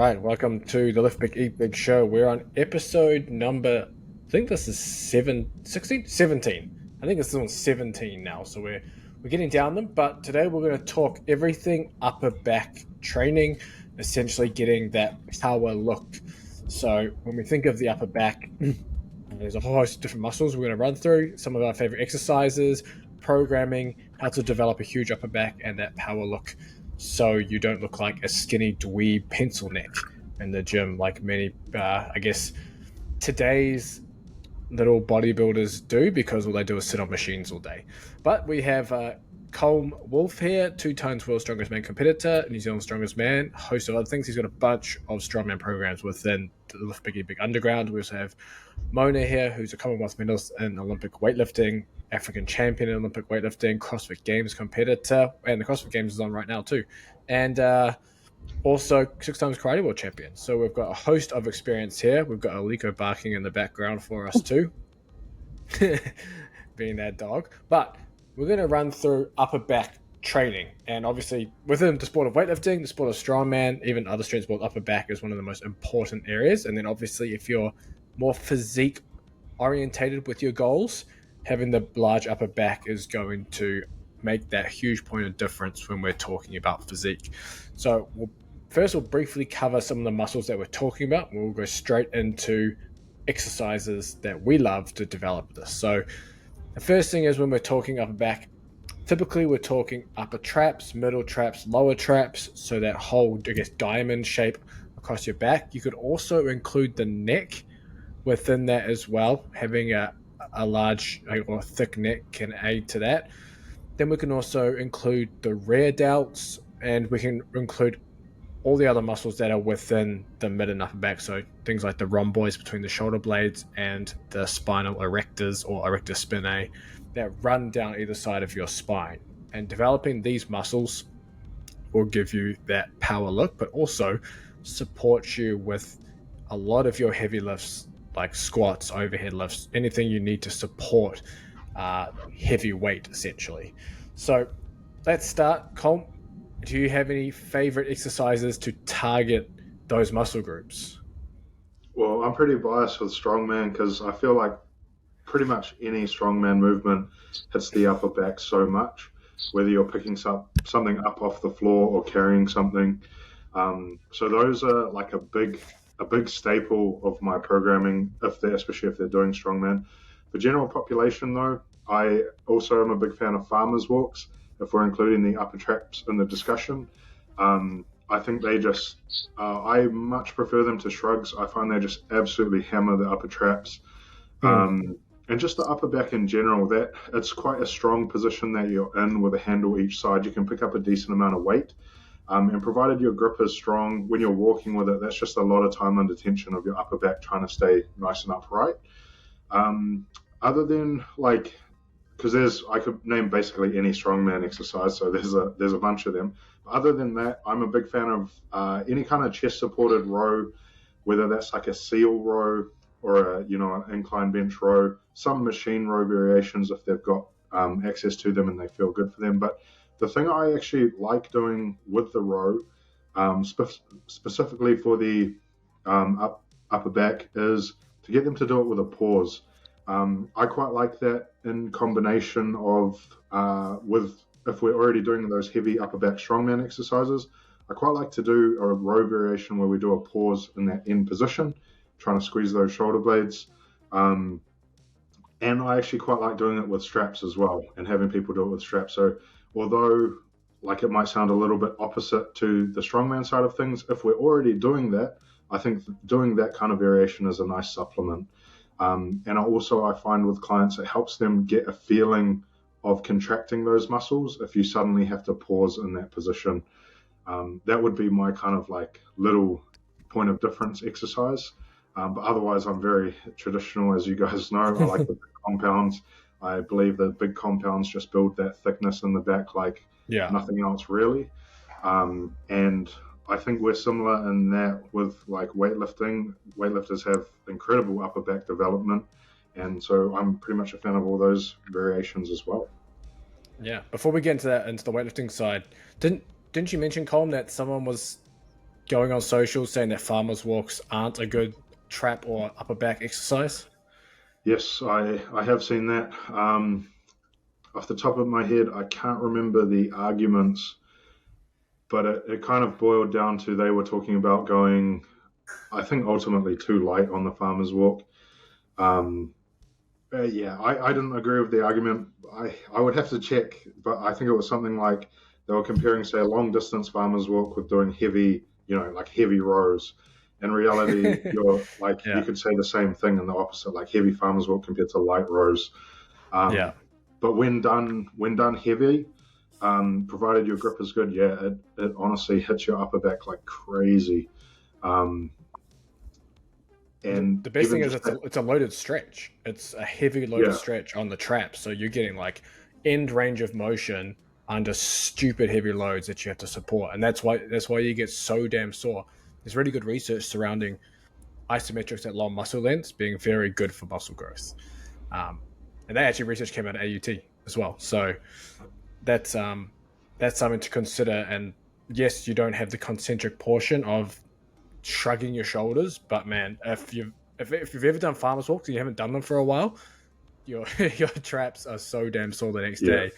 right, welcome to the Lift Big Eat Big show. We're on episode number, I think this is 16? 17. I think this is on 17 now, so we're getting down them. But today we're going to talk everything upper back training, essentially getting that power look. So when we think of the upper back, there's a whole host of different muscles we're going to run through, some of our favorite exercises, programming, how to develop a huge upper back and that power look, so you don't look like a skinny dweeb pencil neck in the gym like many, I guess, today's little bodybuilders do, because all they do is sit on machines all day. But we have Colm Wolf here, 2 times World's Strongest Man competitor, New Zealand's Strongest Man, host of other things. He's got a bunch of strongman programs within the Lift Big Big Underground. We also have Mona here, who's a Commonwealth medalist in Olympic weightlifting, African champion in Olympic weightlifting, CrossFit Games competitor, and the CrossFit Games is on right now too. And also 6 times karate world champion. So we've got a host of experience here. We've got Aliko barking in the background for us too, being that dog. But we're going to run through upper back training. And obviously within the sport of weightlifting, the sport of strongman, even other strength sports, upper back is one of the most important areas. And then obviously if you're more physique orientated with your goals, having the large upper back is going to make that huge point of difference when we're talking about physique. So we'll briefly cover some of the muscles that we're talking about. We'll go straight into exercises that we love to develop this. So the first thing is, when we're talking upper back, typically we're talking upper traps, middle traps, lower traps, so that whole, I guess, diamond shape across your back. You could also include the neck within that as well. Having a large or thick neck can aid to that. Then we can also include the rear delts, and we can include all the other muscles that are within the mid and upper back. So things like the rhomboids between the shoulder blades and the spinal erectors or erector spinae that run down either side of your spine. And developing these muscles will give you that power look, but also support you with a lot of your heavy lifts, like squats, overhead lifts, anything you need to support heavy weight, essentially. So let's start. Colm, do you have any favorite exercises to target those muscle groups? Well, I'm pretty biased with strongman because I feel like pretty much any strongman movement hits the upper back so much, whether you're picking something up off the floor or carrying something. So those are like a big staple of my programming, especially if they're doing strongman. For general population, though, I also am a big fan of farmers walks, if we're including the upper traps in the discussion. I think they just, I much prefer them to shrugs. I find they just absolutely hammer the upper traps. And just the upper back in general, that it's quite a strong position that you're in with a handle each side. You can pick up a decent amount of weight. And provided your grip is strong, when you're walking with it, that's just a lot of time under tension of your upper back trying to stay nice and upright. Other than like, because I could name basically any strongman exercise, so there's a bunch of them. Other than that, I'm a big fan of any kind of chest supported row, whether that's like a seal row or an incline bench row. Some machine row variations if they've got access to them and they feel good for them. But the thing I actually like doing with the row, specifically for the upper back, is to get them to do it with a pause. I quite like that in combination of with, if we're already doing those heavy upper back strongman exercises, I quite like to do a row variation where we do a pause in that end position, trying to squeeze those shoulder blades. And I actually quite like doing it with straps as well, and having people do it with straps. So although like it might sound a little bit opposite to the strongman side of things, if we're already doing that, I think doing that kind of variation is a nice supplement. And I find with clients, it helps them get a feeling of contracting those muscles if you suddenly have to pause in that position. That would be my kind of like little point of difference exercise. But otherwise, I'm very traditional, as you guys know. I like the big compounds. I believe that big compounds just build that thickness in the back like nothing else really. And I think we're similar in that with like weightlifting. Weightlifters have incredible upper back development, and so I'm pretty much a fan of all those variations as well. Yeah. Before we get into the weightlifting side, didn't you mention, Colm, that someone was going on social saying that farmers walks aren't a good trap or upper back exercise? Yes, I have seen that. Off the top of my head, I can't remember the arguments, but it kind of boiled down to they were talking about going, I think, ultimately too light on the farmers walk. Um, yeah, I didn't agree with the argument. I would have to check, but I think it was something like they were comparing, say, a long distance farmers walk with doing heavy, like heavy rows. In reality, you're like you Yeah. could say the same thing in the opposite, like heavy farmers walk compared to light rows. Yeah. But when done heavy, provided your grip is good, yeah, it honestly hits your upper back like crazy. Um, and The best even thing is just that, it's a loaded stretch. It's a heavy loaded yeah, stretch on the trap, so you're getting like end range of motion under stupid heavy loads that you have to support, and that's why you get so damn sore. There's really good research surrounding isometrics at long muscle lengths being very good for muscle growth, and that actually research came out of AUT as well. So that's um that's something to consider. And yes, you don't have the concentric portion of shrugging your shoulders, but man, if you've ever done farmers walks and you haven't done them for a while, your your traps are so damn sore the next yeah, day.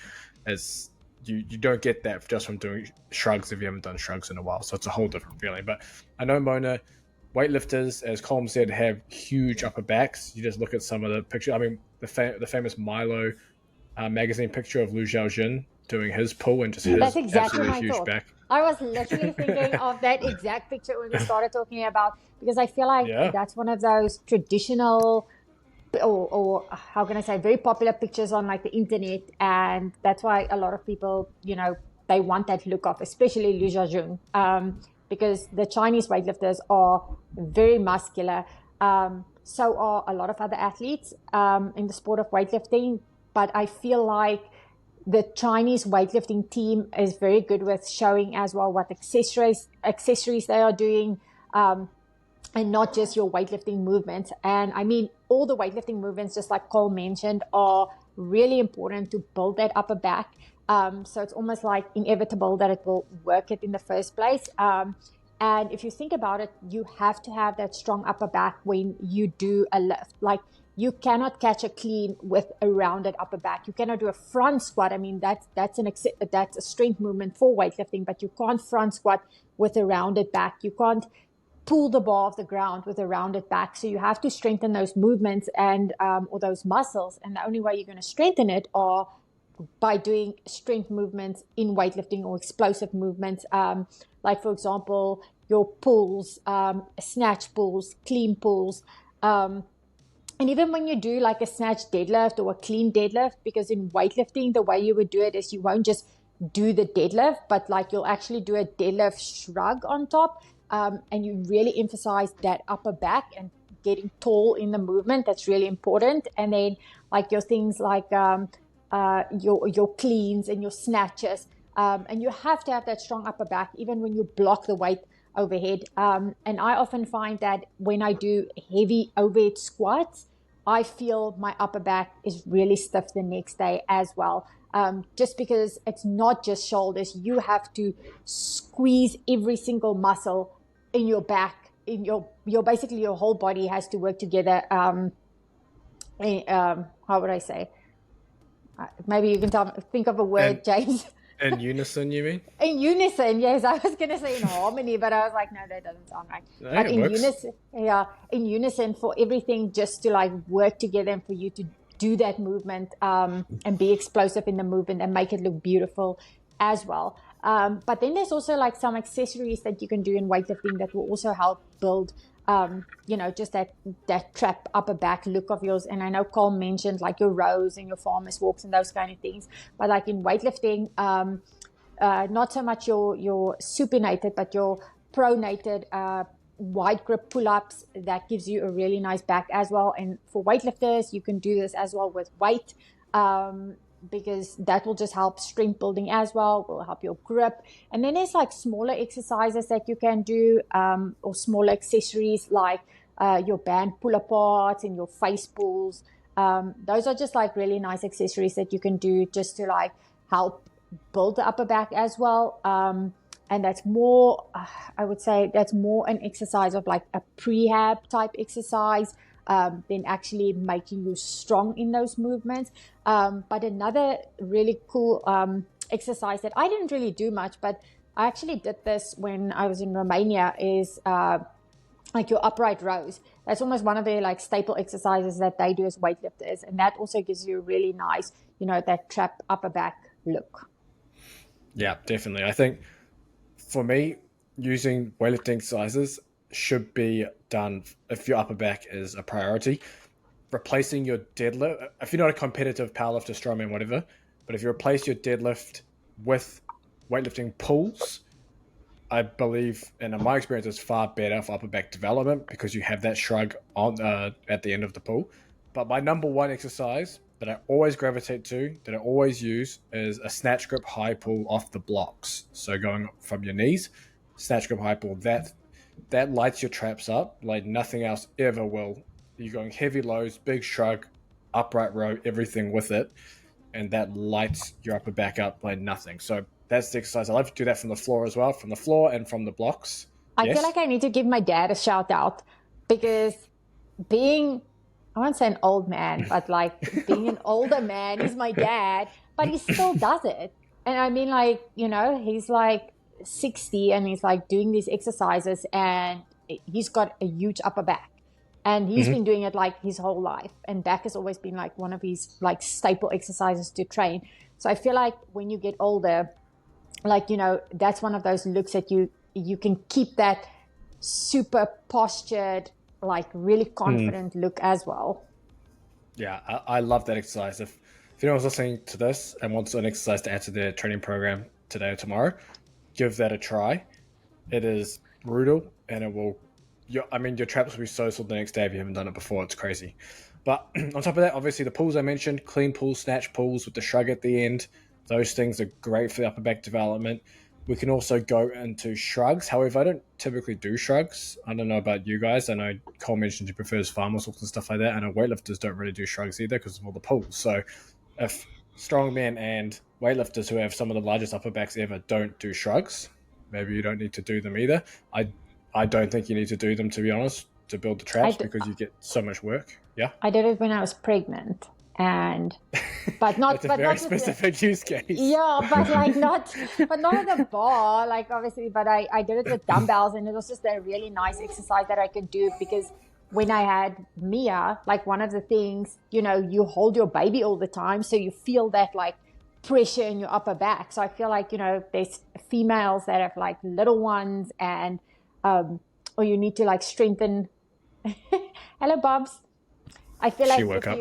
As you don't get that just from doing shrugs if you haven't done shrugs in a while. So it's a whole different feeling. But I know, Mona, weightlifters, as Colm said, have huge upper backs. You just look at some of the pictures. I mean, the famous Milo magazine picture of Lu Xiaojun doing his pull and just yes, That's his exactly absolutely my huge thought. back. I was literally thinking of that exact picture when we started talking about, because I feel like Yeah. that's one of those traditional, or how can I say, very popular pictures on like the internet, and that's why a lot of people, they want that look of, especially Liu Xiaojun, because the Chinese weightlifters are very muscular. So are a lot of other athletes in the sport of weightlifting, but I feel like the Chinese weightlifting team is very good with showing as well what accessories they are doing, and not just your weightlifting movements. And I mean, all the weightlifting movements, just like Cole mentioned, are really important to build that upper back. So it's almost like inevitable that it will work it in the first place. And if you think about it, you have to have that strong upper back when you do a lift. Like, you cannot catch a clean with a rounded upper back. You cannot do a front squat. I mean, that's a strength movement for weightlifting, but you can't front squat with a rounded back. You can't pull the bar off the ground with a rounded back. So you have to strengthen those movements and or those muscles. And the only way you're going to strengthen it are by doing strength movements in weightlifting or explosive movements. Like, for example, your pulls, snatch pulls, clean pulls. And even when you do like a snatch deadlift or a clean deadlift, because in weightlifting, the way you would do it is you won't just do the deadlift, but like you'll actually do a deadlift shrug on top. And you really emphasize that upper back and getting tall in the movement. That's really important. And then like your things like your cleans and your snatches. And you have to have that strong upper back, even when you block the weight overhead. And I often find that when I do heavy overhead squats, I feel my upper back is really stiff the next day as well. Just because it's not just shoulders, you have to squeeze every single muscle in your back, in your basically your whole body has to work together. How would I say? Maybe you can think of a word, And James. in unison, you mean? In unison, yes. I was going to say in harmony, but I was like, no, that doesn't sound right. No, But it in works. unison, yeah, in unison, for everything just to like work together and for you to do that movement and be explosive in the movement and make it look beautiful as well. But then there's also like some accessories that you can do in weightlifting that will also help build just that trap upper back look of yours. And I know Cole mentioned like your rows and your farmers walks and those kind of things. But like in weightlifting, not so much your supinated, but your pronated wide grip pull-ups, that gives you a really nice back as well. And for weightlifters, you can do this as well with weight, because that will just help strength building as well, will help your grip. And then there's like smaller exercises that you can do, or smaller accessories like your band pull aparts and your face pulls. Those are just like really nice accessories that you can do just to like help build the upper back as well. And that's more, I would say, that's more an exercise of like a prehab type exercise than actually making you strong in those movements. But another really cool exercise that I didn't really do much, but I actually did this when I was in Romania, is like your upright rows. That's almost one of the like staple exercises that they do as weightlifters, and that also gives you a really nice, that trap upper back look. Yeah, definitely. I think for me, using weightlifting exercises should be done if your upper back is a priority. Replacing your deadlift, if you're not a competitive powerlifter, strongman, whatever, but if you replace your deadlift with weightlifting pulls, I believe, and in my experience, it's far better for upper back development because you have that shrug on at the end of the pull. But my number one exercise that I always gravitate to, that I always use, is a snatch grip high pull off the blocks. So going from your knees, snatch grip high pull. That lights your traps up like nothing else ever will. You're going heavy lows, big shrug, upright row, everything with it, and that lights your upper back up like nothing. So that's the exercise. I love to do that from the floor as well, from the floor and from the blocks. I feel Yes. like I need to give my dad a shout out, because being, I won't say an old man, but like being an older man, he's my dad, but he still does it. And I mean, like, he's like 60 and he's like doing these exercises, and he's got a huge upper back. And he's been doing it like his whole life. And back has always been like one of his like staple exercises to train. So I feel like when you get older, like, that's one of those looks that you can keep that super postured, like really confident look as well. Yeah, I love that exercise. If anyone's listening to this and wants an exercise to add to their training program today or tomorrow, give that a try. It is brutal, and it will. Your traps will be so sore the next day if you haven't done it before. It's crazy. But on top of that, obviously the pulls I mentioned, clean pulls, snatch pulls with the shrug at the end. Those things are great for the upper back development. We can also go into shrugs. However, I don't typically do shrugs. I don't know about you guys. I know Cole mentioned he prefers farm muscles and stuff like that. I know weightlifters don't really do shrugs either because of all the pulls. So if strongmen and weightlifters who have some of the largest upper backs ever don't do shrugs, maybe you don't need to do them either. I don't think you need to do them, to be honest, to build the traps because you get so much work. Yeah. I did it when I was pregnant, but not. That's a but very not specific use case. Yeah, but like not at the bar, like obviously. But I did it with dumbbells, and it was just a really nice exercise that I could do, because when I had Mia, like one of the things, you hold your baby all the time, so you feel that like pressure in your upper back. So I feel like, there's females that have like little ones, and or you need to like strengthen. Hello, Bobs. I feel like She woke up.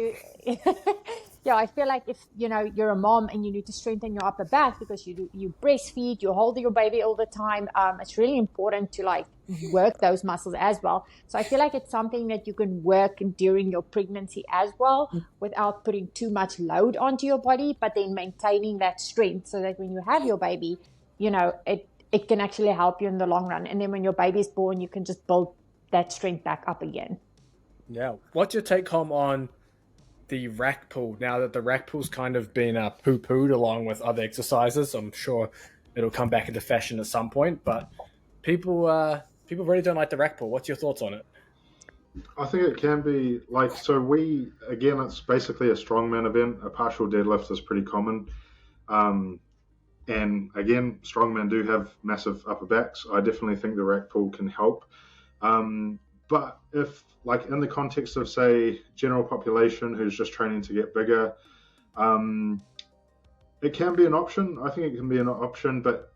Yeah, I feel like if you're a mom and you need to strengthen your upper back because you breastfeed, you hold your baby all the time. It's really important to like work those muscles as well. So I feel like it's something that you can work during your pregnancy as well, without putting too much load onto your body, but then maintaining that strength so that when you have your baby, it can actually help you in the long run. And then when your baby's born, you can just build that strength back up again. Yeah. What's your take home on the rack pull now that the rack pull's kind of been poo-pooed along with other exercises? I'm sure it'll come back into fashion at some point, but people really don't like the rack pull. What's your thoughts on it? I think it can be like, so it's basically a strongman event. A partial deadlift is pretty common. And again, strongmen do have massive upper backs. I definitely think the rack pull can help. But if, like, in the context of, say, general population who's just training to get bigger, it can be an option. I think it can be an option, but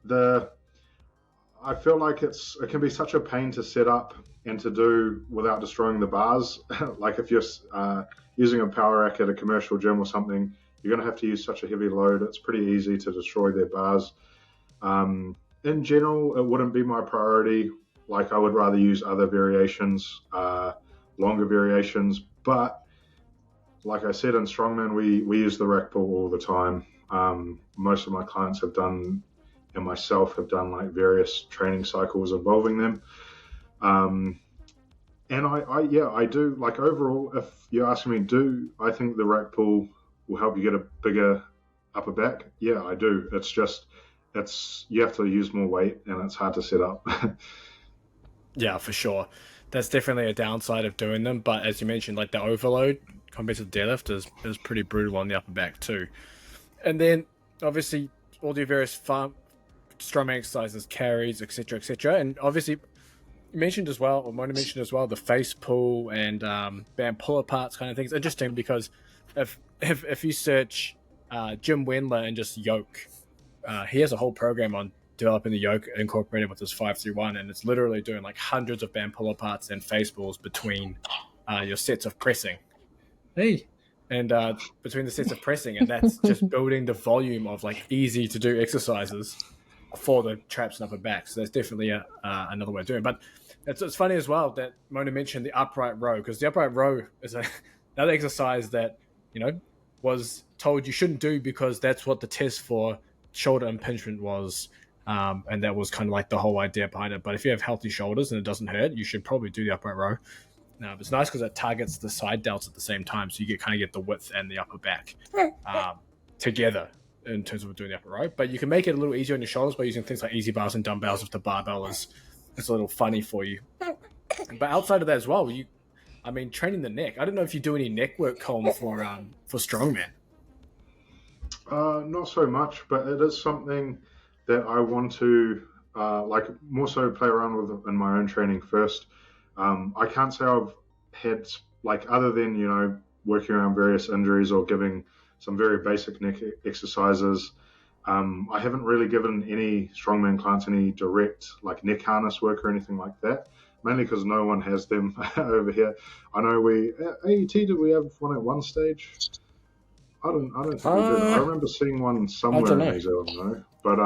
I feel like it can be such a pain to set up and to do without destroying the bars. Like if you're using a power rack at a commercial gym or something, you're going to have to use such a heavy load. It's pretty easy to destroy their bars. In general, it wouldn't be my priority. Like, I would rather use other variations, longer variations. But like I said, in strongman, we use the rack pull all the time. Most of my clients have done, and myself have done, like various training cycles involving them. And I do, like, overall, if you're asking me, I think the rack pull will help you get a bigger upper back? Yeah, I do. It's just, you have to use more weight and it's hard to set up. Yeah, for sure. That's definitely a downside of doing them. But as you mentioned, like the overload compared to the deadlift is pretty brutal on the upper back too. And then obviously all your various strongman exercises, carries, etc., etc. And obviously you mentioned as well, or Mona mentioned as well, the face pull and band pull aparts kind of things. Interesting because if you search Jim Wendler and just yoke, he has a whole program on developing the yoke incorporated with his 531, and it's literally doing like hundreds of band pull aparts and face pulls between your sets of pressing. Hey. And between the sets of pressing, and that's just building the volume of like easy to do exercises for the traps and upper back. So that's definitely another way of doing it. But it's funny as well that Mona mentioned the upright row, because the upright row is another exercise that, you know, was told you shouldn't do because that's what the test for shoulder impingement was. And that was kind of like the whole idea behind it. But if you have healthy shoulders and it doesn't hurt, you should probably do the upright row. It's nice because it targets the side delts at the same time, so you get the width and the upper back together in terms of doing the upper row. But you can make it a little easier on your shoulders by using things like easy bars and dumbbells if the barbell is a little funny for you. But outside of that as well, training the neck. I don't know if you do any neck work, Colm, for strongman. Not so much, but it is something that I want to more so play around with in my own training first. I can't say I've had, other than, you know, working around various injuries or giving some very basic neck exercises, I haven't really given any strongman clients any direct, neck harness work or anything like that, mainly because no one has them over here. I know AET, did we have one at one stage? I don't think we did. I remember seeing one somewhere in New Zealand, though. But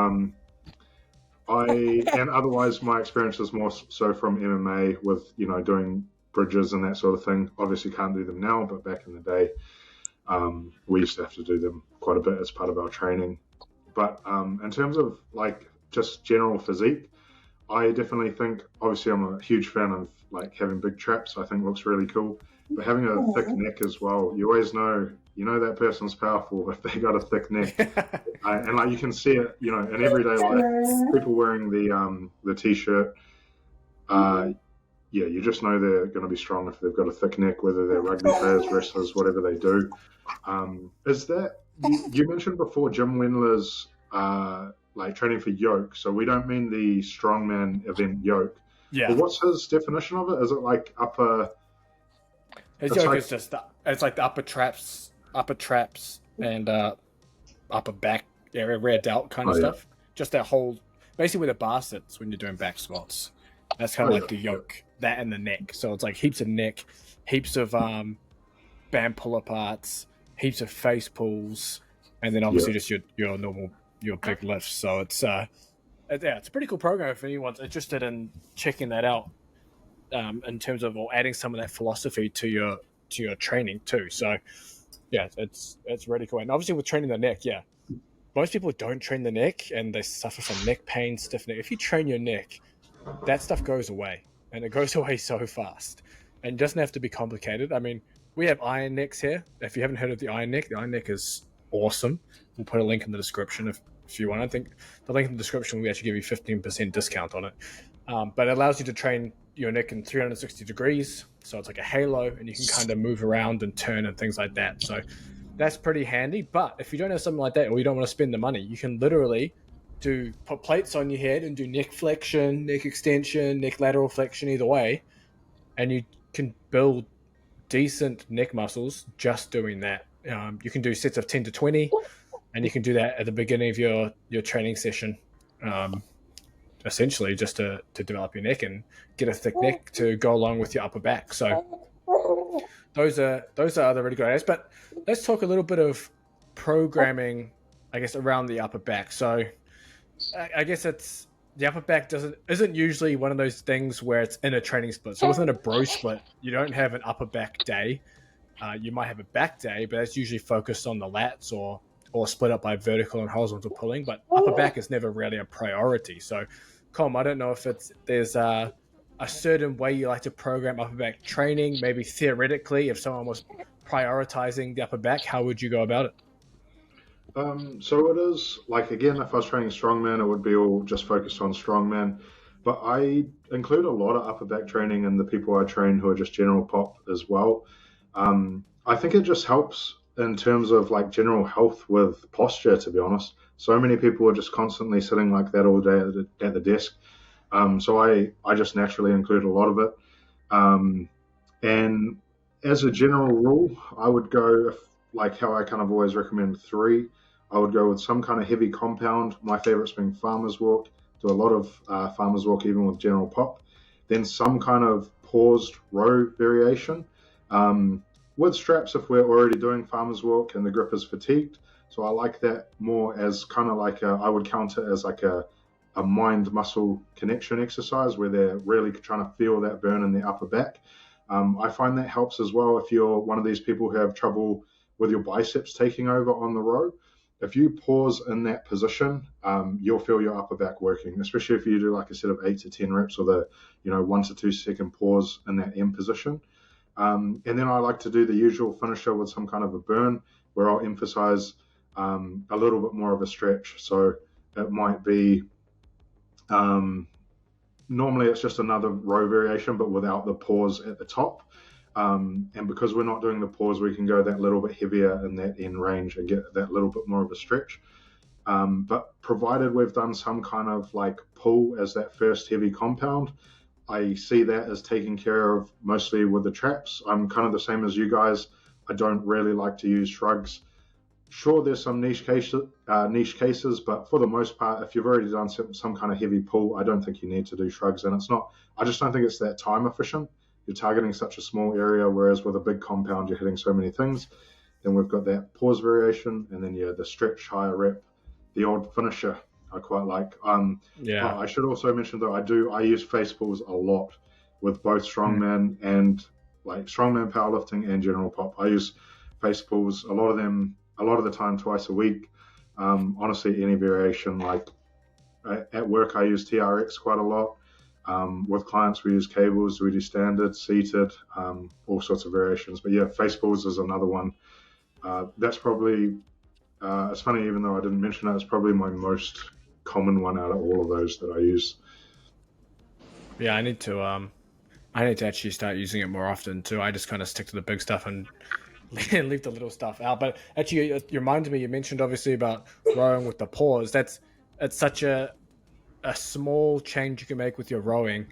and otherwise my experience is more so from MMA with, you know, doing bridges and that sort of thing. Obviously can't do them now, but back in the day, we used to have to do them quite a bit as part of our training. But in terms of just general physique, I definitely think, obviously I'm a huge fan of having big traps. I think looks really cool. But having a thick neck as well, you always know, that person's powerful if they got a thick neck. And you can see it, you know, in everyday life, people wearing the t-shirt, you just know they're going to be strong if they've got a thick neck, whether they're rugby players, wrestlers, whatever they do. Is that, you mentioned before Jim Wendler's training for yoke, so we don't mean the strongman event yoke. Yeah. But what's his definition of it? Is it upper... His yoke is just it's like the upper traps and upper back area, rear delt kind of stuff. Yeah. Just that whole, basically where the bar sits when you're doing back squats. That's kind of the yoke, that and the neck. So it's heaps of neck, heaps of band pull aparts, heaps of face pulls, and then obviously just your normal, your big lifts. So it's it's a pretty cool program if anyone's interested in checking that out. In terms of adding some of that philosophy to your training too. So yeah, it's really cool. And obviously with training the neck, most people don't train the neck and they suffer from neck pain, stiff neck. If you train your neck, that stuff goes away, and it goes away so fast. And it doesn't have to be complicated. I mean, we have iron necks here. If you haven't heard of the iron neck is awesome. We'll put a link in the description if you want. I think the link in the description will actually give you 15% discount on it. But it allows you to train your neck in 360 degrees, so it's like a halo, and you can kind of move around and turn and things like that. So that's pretty handy. But if you don't have something like that, or you don't want to spend the money, you can literally put plates on your head and do neck flexion, neck extension, neck lateral flexion, either way, and you can build decent neck muscles just doing that. You can do sets of 10 to 20, and you can do that at the beginning of your training session. Essentially just to develop your neck and get a thick neck to go along with your upper back. So those are other really good ideas. But let's talk a little bit of programming, I guess, around the upper back. So I guess it's the upper back isn't usually one of those things where it's in a training split. So within a bro split, you don't have an upper back day. You might have a back day, but that's usually focused on the lats or split up by vertical and horizontal pulling, but upper back is never really a priority. So, Colm, I don't know if there's a certain way you like to program upper back training. Maybe theoretically, if someone was prioritizing the upper back, how would you go about it? So it is like again, if I was training strongman, it would be all just focused on strongman. But I include a lot of upper back training in the people I train who are just general pop as well. I think it just helps in terms of like general health with posture, to be honest. So many people are just constantly sitting like that all day at the desk. So I just naturally include a lot of it. Um, and as a general rule, I would go if, like how I kind of always recommend three. I would go with some kind of heavy compound. My favorites being farmer's walk. Do a lot of farmer's walk even with general pop. Then some kind of paused row variation. With straps if we're already doing farmer's walk and the grip is fatigued. So I like that more as kind of like I would count it as like a mind muscle connection exercise where they're really trying to feel that burn in the upper back. I find that helps as well if you're one of these people who have trouble with your biceps taking over on the row. If you pause in that position, you'll feel your upper back working, especially if you do like a set of 8 to 10 reps with a 1 to 2 second pause in that M position. And then I like to do the usual finisher with some kind of a burn where I'll emphasize a little bit more of a stretch. So it might be normally it's just another row variation, but without the pause at the top. And because we're not doing the pause, we can go that little bit heavier in that end range and get that little bit more of a stretch. But provided we've done some kind of like pull as that first heavy compound, I see that as taken care of mostly with the traps. I'm kind of the same as you guys. I don't really like to use shrugs. Sure, there's some niche cases, but for the most part, if you've already done some kind of heavy pull, I don't think you need to do shrugs. And it's not, I just don't think it's that time efficient. You're targeting such a small area, whereas with a big compound, you're hitting so many things. Then we've got that pause variation, and then the stretch higher rep, the old finisher. I quite like. Yeah. I should also mention though, I use face pulls a lot with both strongman and like strongman powerlifting and general pop. I use face pulls a lot of the time twice a week. Honestly, any variation. Like at work, I use TRX quite a lot. With clients, we use cables, we do standard, seated, all sorts of variations. But yeah, face pulls is another one. That's probably, it's funny, even though I didn't mention it, it's probably my most common one out of all of those that I use. Yeah, I need to actually start using it more often too. I just kind of stick to the big stuff and leave the little stuff out. But actually, you reminded me. You mentioned obviously about rowing with the pause. It's such a small change you can make with your rowing.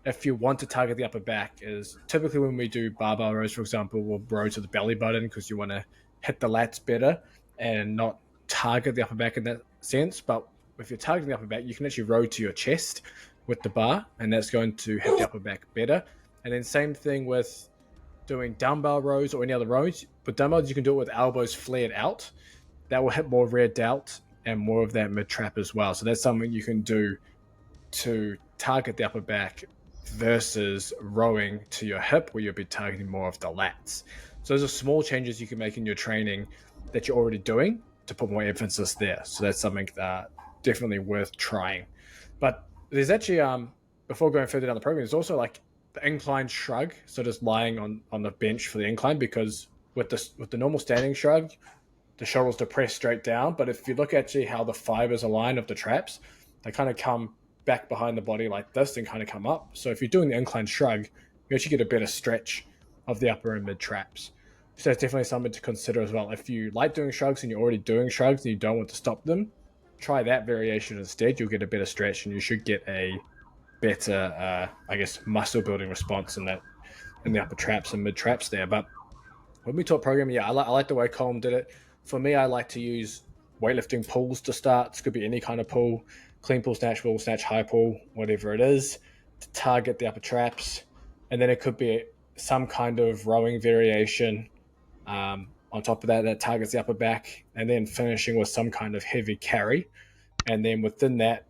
If you want to target the upper back, is typically when we do barbell rows, for example, we'll row to the belly button because you want to hit the lats better and not target the upper back in that sense. But if you're targeting the upper back, you can actually row to your chest with the bar, and that's going to hit the upper back better. And then same thing with doing dumbbell rows or any other rows. With dumbbells, you can do it with elbows flared out. That will hit more rear delt and more of that mid trap as well. So that's something you can do to target the upper back versus rowing to your hip, where you'll be targeting more of the lats. So those are small changes you can make in your training that you're already doing to put more emphasis there. So that's something that definitely worth trying. But there's actually before going further down the program, there's also like the incline shrug, so just lying on the bench for the incline, because with the normal standing shrug, the shoulders to press straight down. But if you look actually how the fibers align of the traps, they kind of come back behind the body like this and kind of come up. So if you're doing the incline shrug, you actually get a better stretch of the upper and mid traps. So it's definitely something to consider as well. If you like doing shrugs and you're already doing shrugs and you don't want to stop them, try that variation instead. You'll get a better stretch and you should get a better, I guess, muscle building response in the upper traps and mid traps there. But when we talk programming, yeah, I like the way Colm did it. For me, I like to use weightlifting pulls to start. This could be any kind of pull, clean pull, snatch, high pull, whatever it is, to target the upper traps. And then it could be some kind of rowing variation on top of that that targets the upper back, and then finishing with some kind of heavy carry. And then within that,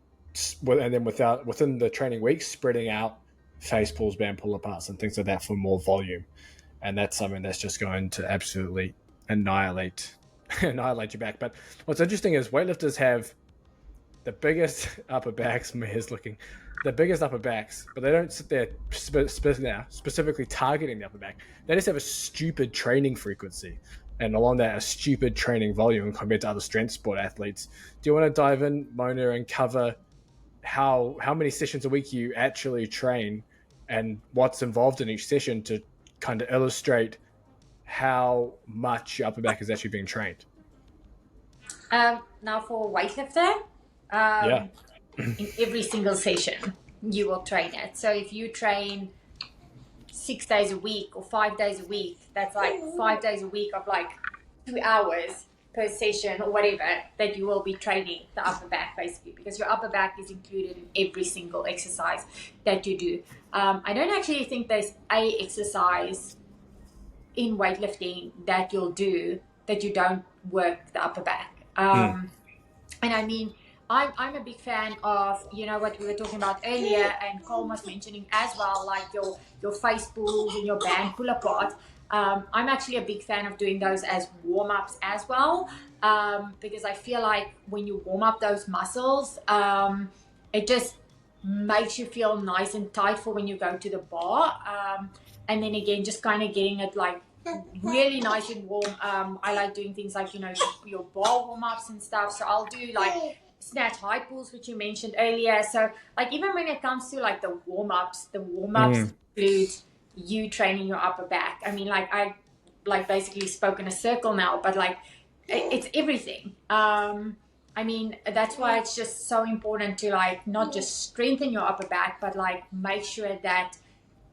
and then within the training week, spreading out face pulls, band pull aparts, and things like that for more volume. And that's something that's just going to absolutely annihilate your back. But what's interesting is weightlifters have the biggest upper backs. Mayor's looking the biggest upper backs, but they don't sit there specifically targeting the upper back. They just have a stupid training frequency. and along that, a stupid training volume compared to other strength sport athletes. Do you want to dive in, Mona, and cover how many sessions a week you actually train and what's involved in each session to kind of illustrate how much your upper back is actually being trained? Now for weightlifter, Yeah. in every single session, you will train it. So if you train 6 days a week or 5 days a week, that's like 5 days a week of like 2 hours per session or whatever that you will be training the upper back basically, because your upper back is included in every single exercise that you do. I don't actually think there's a exercise in weightlifting that you'll do that you don't work the upper back. And I mean, I'm a big fan of, you know, what we were talking about earlier, and Colm was mentioning as well, like your face pulls and your band pull apart. I'm actually a big fan of doing those as warm-ups as well, because I feel like when you warm up those muscles, it just makes you feel nice and tight for when you go to the bar. And then again, just kind of getting it like really nice and warm. I like doing things like, you know, your bar warm-ups and stuff. So I'll do like snatch high pulls, which you mentioned earlier. So like even when it comes to like the warm-ups include you training your upper back. I mean, like I like basically spoke in a circle now, but like it's everything. I mean, that's why it's just so important to like not just strengthen your upper back, but like make sure that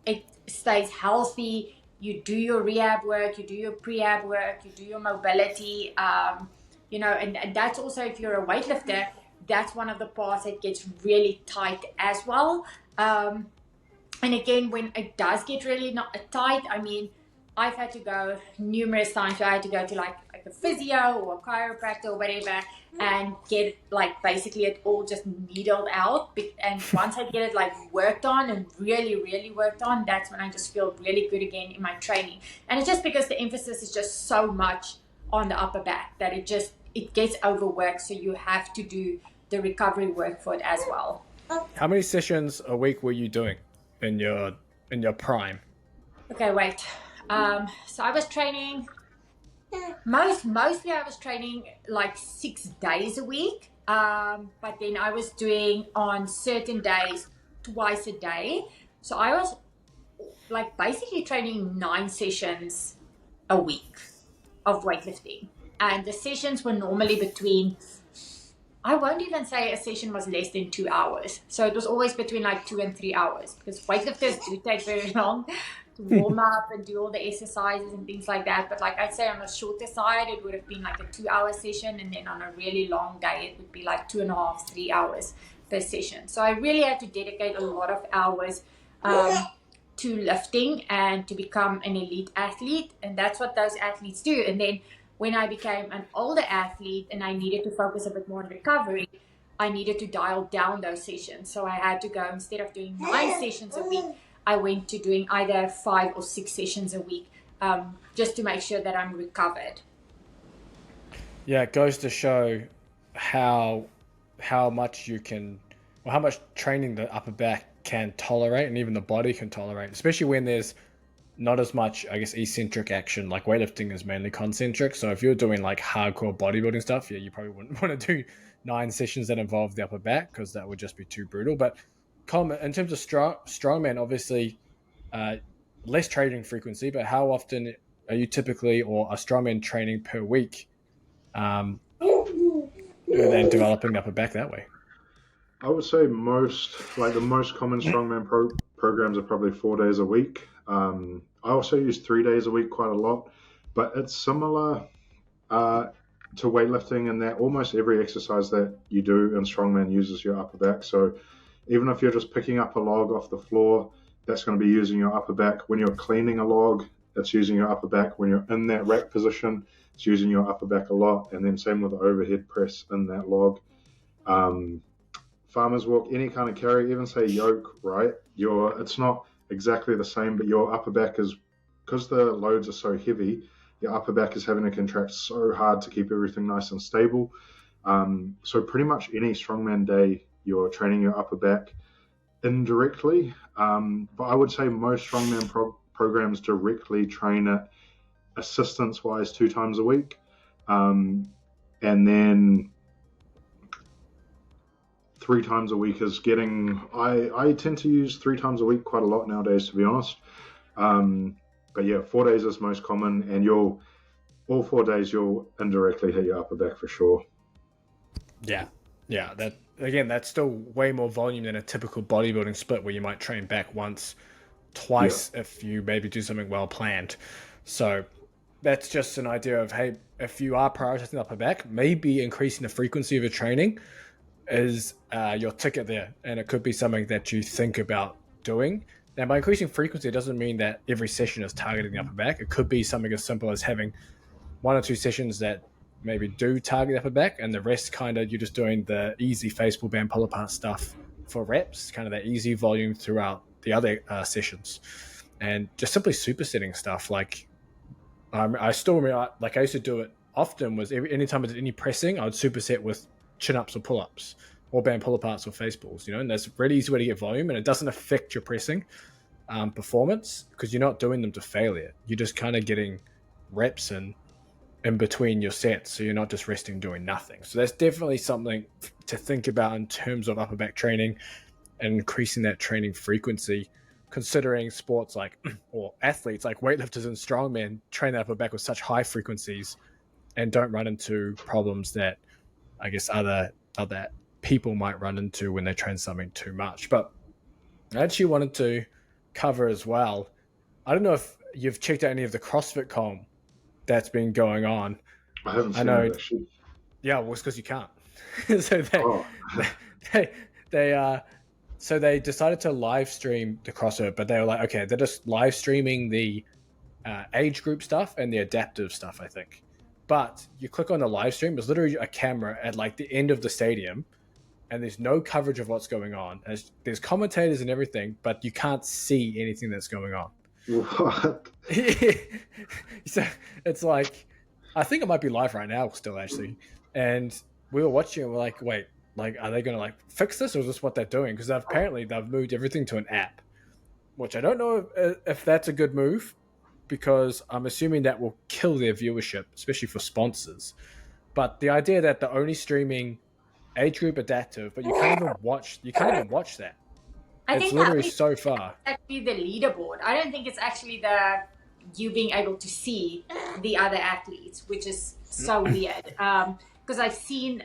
it stays healthy. You do your rehab work, you do your prehab work, you do your mobility, you know, and that's also, if you're a weightlifter, that's one of the parts that gets really tight as well. And again, when it does get really not tight, I mean, I've had to go numerous times where I had to go to like a physio or a chiropractor or whatever and get like basically it all just needled out. And once I get it like worked on and really, really worked on, that's when I just feel really good again in my training. And it's just because the emphasis is just so much on the upper back that it gets overworked. So you have to do the recovery work for it as well. How many sessions a week were you doing in your prime? Okay, wait. So I was training mostly I was training like 6 days a week. But then I was doing on certain days twice a day. So I was like basically training 9 sessions a week of weightlifting. And the sessions were normally between, I won't even say a session was less than 2 hours. So it was always between like 2 and 3 hours, because weightlifters do take very long to warm up and do all the exercises and things like that. But like I'd say on the shorter side, it would have been like a 2 hour session. And then on a really long day, it would be like 2.5, 3 hours per session. So I really had to dedicate a lot of hours to lifting and to become an elite athlete. And that's what those athletes do. And then when I became an older athlete and I needed to focus a bit more on recovery, I needed to dial down those sessions. So I had to go, instead of doing 9 sessions a week, I went to doing either 5 or 6 sessions a week, just to make sure that I'm recovered. Yeah, it goes to show how much you can, or how much training the upper back can tolerate, and even the body can tolerate, especially when there's not as much, I guess, eccentric action. Like weightlifting is mainly concentric. So if you're doing like hardcore bodybuilding stuff, yeah, you probably wouldn't want to do 9 sessions that involve the upper back, because that would just be too brutal. But Colm, in terms of strongman, obviously less training frequency, but how often are you typically, or a strongman training per week, and developing the upper back that way? I would say the most common strongman programs are probably 4 days a week. I also use 3 days a week quite a lot, but it's similar to weightlifting in that almost every exercise that you do in strongman uses your upper back. So even if you're just picking up a log off the floor, that's going to be using your upper back. When you're cleaning a log, it's using your upper back. When you're in that rack position, it's using your upper back a lot. And then same with the overhead press in that log. Farmer's walk, any kind of carry, even say yoke, right? It's not exactly the same, but your upper back is, because the loads are so heavy, your upper back is having to contract so hard to keep everything nice and stable. So pretty much any strongman day, you're training your upper back indirectly. But I would say most strongman programs directly train it assistance wise 2 times a week. And then 3 times a week is getting, I tend to use 3 times a week quite a lot nowadays, to be honest. But yeah, 4 days is most common, and all 4 days you'll indirectly hit your upper back for sure. Yeah. That again, that's still way more volume than a typical bodybuilding split where you might train back once, twice if you maybe do something well planned. So that's just an idea of, hey, if you are prioritizing upper back, maybe increasing the frequency of your training is your ticket there, and it could be something that you think about doing. Now, by increasing frequency, it doesn't mean that every session is targeting the upper back. It could be something as simple as having 1 or 2 sessions that maybe do target the upper back, and the rest kind of you're just doing the easy face pull band pull apart stuff for reps, kind of that easy volume throughout the other sessions, and just simply supersetting stuff. Like I still remember, like I used to do it often. Was anytime I did any pressing, I would superset with chin ups or pull ups, or band pull aparts or face pulls. And that's a really easy way to get volume, and it doesn't affect your pressing performance because you're not doing them to failure. You're just kind of getting reps in between your sets, so you're not just resting doing nothing. So that's definitely something to think about in terms of upper back training and increasing that training frequency, considering sports like, or athletes like weightlifters and strongmen train the upper back with such high frequencies and don't run into problems that I guess other people might run into when they train something too much. But I actually wanted to cover as well, I don't know if you've checked out any of the CrossFit Com that's been going on. I haven't seen it actually. Yeah, well, it's because you can't. So they decided to live stream the CrossFit, but they were like, okay, they're just live streaming the age group stuff and the adaptive stuff, I think. But you click on the live stream, there's literally a camera at like the end of the stadium, and there's no coverage of what's going on. There's commentators and everything, but you can't see anything that's going on. What? So it's like, I think it might be live right now still, actually. And we were watching and we're like, wait, like, are they going to like fix this, or is this what they're doing? Because apparently they've moved everything to an app, which I don't know if that's a good move, because I'm assuming that will kill their viewership, especially for sponsors. But the idea that they're only streaming age group adaptive, but you can't even watch that. It's literally so far. Actually, the leaderboard. I don't think it's actually you being able to see the other athletes, which is so weird. Because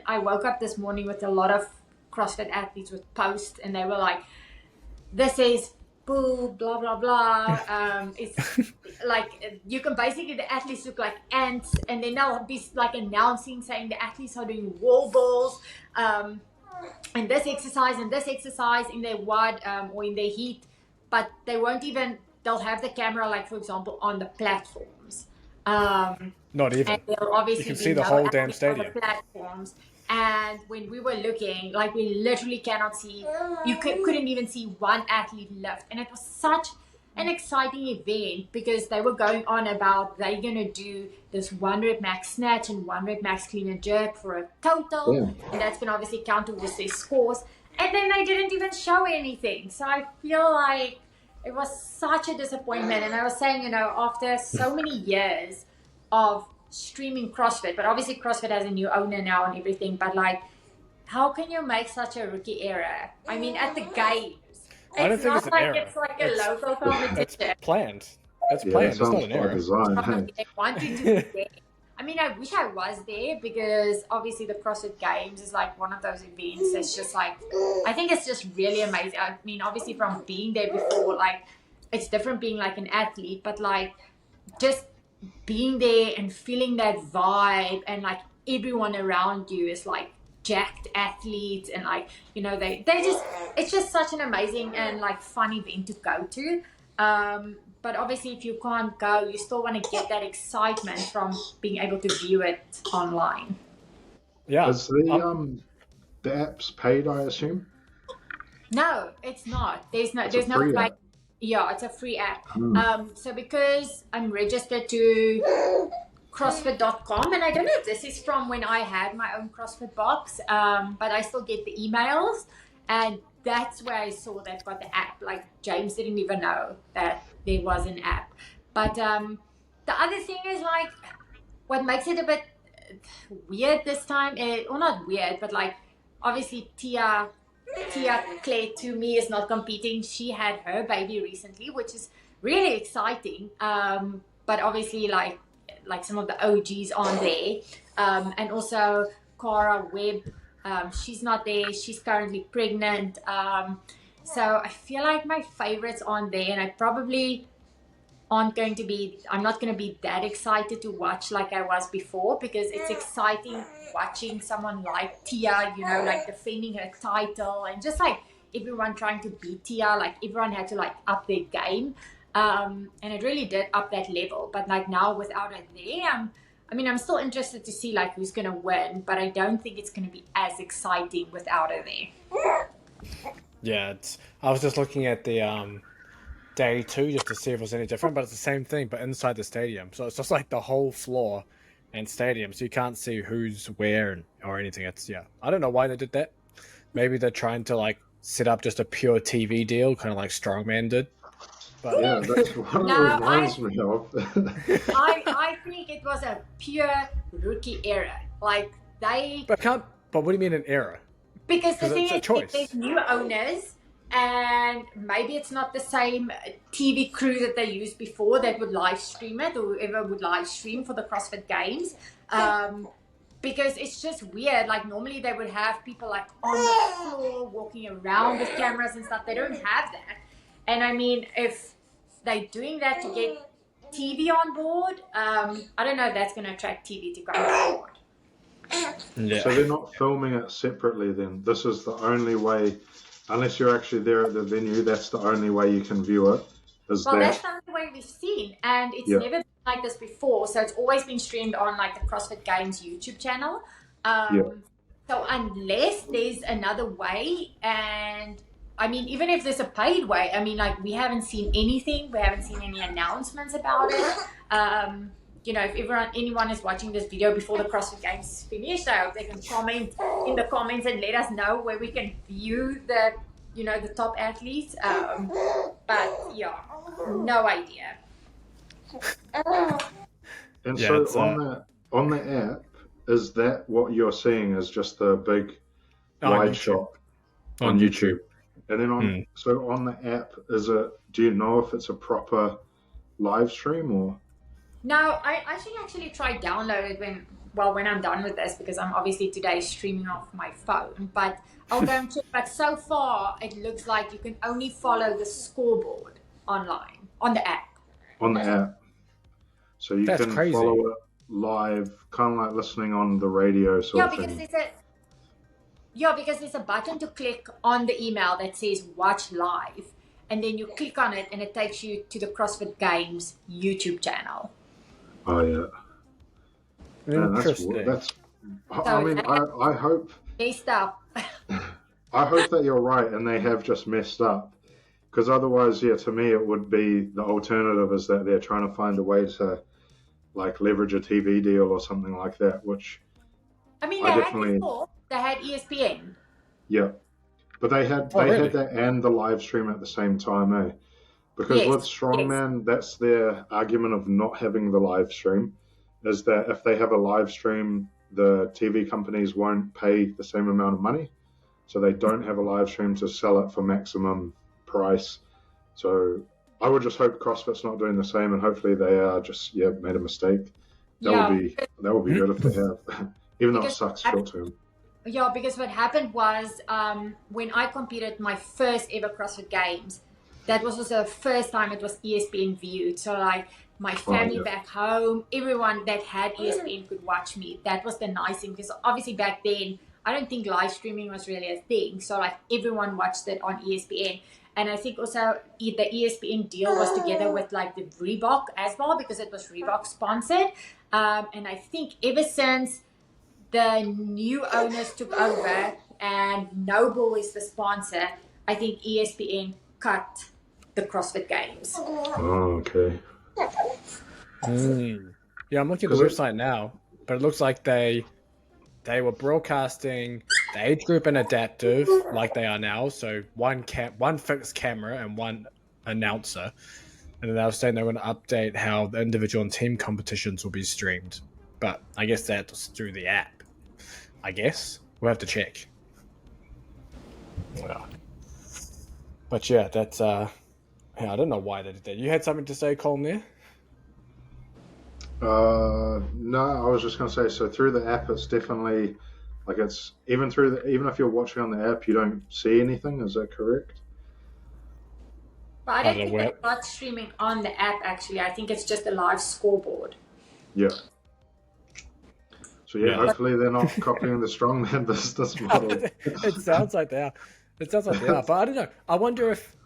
I woke up this morning with a lot of CrossFit athletes with posts, and they were like, "This is boo, blah blah blah." It's like you can basically, the athletes look like ants, and then they'll be like announcing saying the athletes are doing wall balls. And this exercise in their WOD or in their heat, but they'll have the camera, like for example, on the platforms. Not even. And they'll obviously you can see the whole damn stadium. On the platforms. And when we were looking, like we literally cannot see, couldn't even see one athlete lift. And it was such an exciting event because they were going on about they're going to do this 1 rep max snatch and 1 rep max clean and jerk for a total. Yeah. And that's going to obviously count towards their scores. And then they didn't even show anything. So I feel like it was such a disappointment. And I was saying, after so many years of streaming CrossFit, but obviously CrossFit has a new owner now and everything, but like, how can you make such a rookie error? I mean, at the games. I don't think it's an error. It's like a local competition. It's planned. It's planned. It's not an error. They want you to be there. I mean, I wish I was there because obviously the CrossFit Games is like one of those events that's just like, I think it's just really amazing. I mean, obviously from being there before, like, it's different being like an athlete, but like just being there and feeling that vibe and like everyone around you is like jacked athletes and like, they just, it's just such an amazing and like fun event to go to. But obviously if you can't go, you still want to get that excitement from being able to view it online. Yeah. Is the app's paid, I assume? No, it's not. There's no paid. Yeah, it's a free app. So because I'm registered to CrossFit.com, and I don't know if this is from when I had my own CrossFit box, but I still get the emails, and that's where I saw they've got the app. Like James didn't even know that there was an app, but the other thing is like what makes it a bit weird this time, or not weird, but like obviously Tia Clay to me is not competing. She had her baby recently, which is really exciting. But obviously, like some of the OGs on there, and also Cara Webb. She's not there. She's currently pregnant. So I feel like my favorites on there, and I probably aren't going to be I'm not going to be that excited to watch like I was before, because it's exciting watching someone like Tia, like defending her title, and just like everyone trying to beat Tia, like everyone had to like up their game, and it really did up that level. But like now without her there, I'm still interested to see like who's going to win, but I don't think it's going to be as exciting without her there. Yeah, I was just looking at the day 2 just to see if it was any different, but it's the same thing, but inside the stadium. So it's just like the whole floor and stadium, so you can't see who's where or anything. It's I don't know why they did that. Maybe they're trying to like set up just a pure TV deal, kind of like Strongman did. But Yeah, that's what it No, reminds me of. I think it was a pure rookie era. Like they but what do you mean an era? Because the thing it's a is, choice. there's new owners, and maybe it's not the same TV crew that they used before that would live stream it, or whoever would live stream for the CrossFit Games. Because it's just weird. Like normally they would have people like on the floor walking around with cameras and stuff. They don't have that. And I mean, if they're doing that to get TV on board, I don't know if that's going to attract TV to come on board. Yeah. So they're not filming it separately then? This is the only way, unless you're actually there at the venue, that's the only way you can view it? That's the only way we've seen, and it's never been like this before. So it's always been streamed on like the CrossFit Games YouTube channel. So unless there's another way, and I mean, even if there's a paid way, I mean, like we haven't seen anything. We haven't seen any announcements about it. If anyone is watching this video before the CrossFit Games finish, I hope they can comment in the comments and let us know where we can view the top athletes. But yeah, no idea. And so on the app, is that what you're seeing as just the big wide shot on YouTube? And then on the app, do you know if it's a proper live stream or? No, I should actually try download it when I'm done with this, because I'm obviously today streaming off my phone, but I'll go and check. But so far it looks like you can only follow the scoreboard online on the app. On the app. So you can follow it live, kind of like listening on the radio sort of thing. Because there's a button to click on the email that says watch live, and then you click on it and it takes you to the CrossFit Games YouTube channel. Oh yeah. Interesting. I hope messed up. I hope that you're right and they have just messed up, because otherwise, to me it would be the alternative is that they're trying to find a way to like leverage a TV deal or something like that, which they had ESPN. Yeah, but they had that and the live stream at the same time, eh? Because with Strongman, that's their argument of not having the live stream, is that if they have a live stream, the TV companies won't pay the same amount of money. So they don't have a live stream to sell it for maximum price. So I would just hope CrossFit's not doing the same, and hopefully they are just made a mistake. That would be good if they have, even though it sucks short term. Yeah, because what happened was when I competed my first ever CrossFit Games, that was also the first time it was ESPN viewed. So like my family back home, everyone that had ESPN could watch me. That was the nice thing, because obviously back then, I don't think live streaming was really a thing. So like everyone watched it on ESPN. And I think also the ESPN deal was together with like the Reebok as well, because it was Reebok sponsored. And I think ever since the new owners took over and Noble is the sponsor, I think ESPN cut the CrossFit Games. Oh, okay. Yeah, I'm looking at the website now, but it looks like they were broadcasting the age group and adaptive like they are now. So one fixed camera and one announcer. And then they were saying they were going to update how the individual and team competitions will be streamed. But I guess that's through the app. I guess. We'll have to check. Yeah. But yeah, that's yeah, I don't know why they did that. You had something to say, Colin, there? No, I was just going to say, so through the app, it's definitely like it's even even if you're watching on the app, you don't see anything. Is that correct? But I don't think they're not streaming on the app, actually. I think it's just a live scoreboard. Yeah. So yeah, hopefully they're not copying the strongman business model. It sounds like they are. It sounds like they are. But I don't know. I wonder if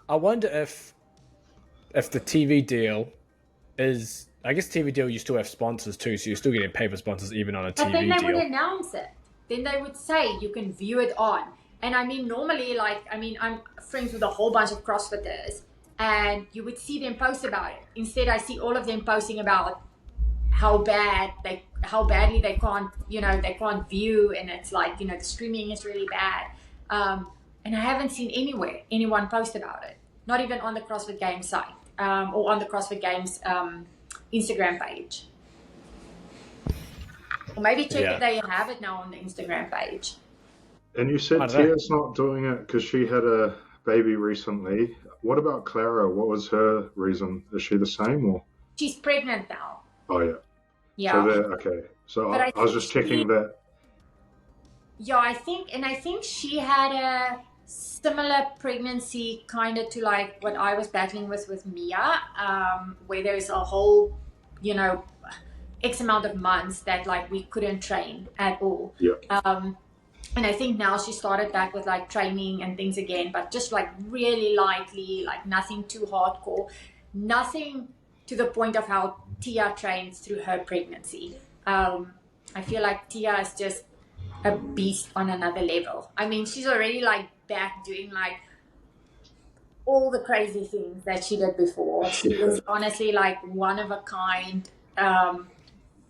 the TV deal is. I guess TV deal you still have sponsors too, so you're still getting paid for sponsors even on a TV deal. But then they would announce it. Then they would say you can view it on. And I mean, normally, I'm friends with a whole bunch of CrossFitters, and you would see them post about it. Instead, I see all of them posting about how badly they can't view, and it's like, the streaming is really bad. And I haven't seen anyone post about it. Not even on the CrossFit Games site or on the CrossFit Games Instagram page. Or maybe check if they have it now on the Instagram page. And you said Tia's not doing it because she had a baby recently. What about Clara? What was her reason? Is she the same or? She's pregnant now. Oh yeah. Yeah. So okay. So I was just checking that. Yeah, I think she had a similar pregnancy, kind of to like what I was battling with Mia, where there's a whole, X amount of months that like we couldn't train at all. Yeah. And I think now she started back with like training and things again, but just like really lightly, like nothing too hardcore, nothing to the point of how Tia trains through her pregnancy. I feel like Tia is just a beast on another level. I mean, she's already like back doing like all the crazy things that she did before. She is honestly like one of a kind,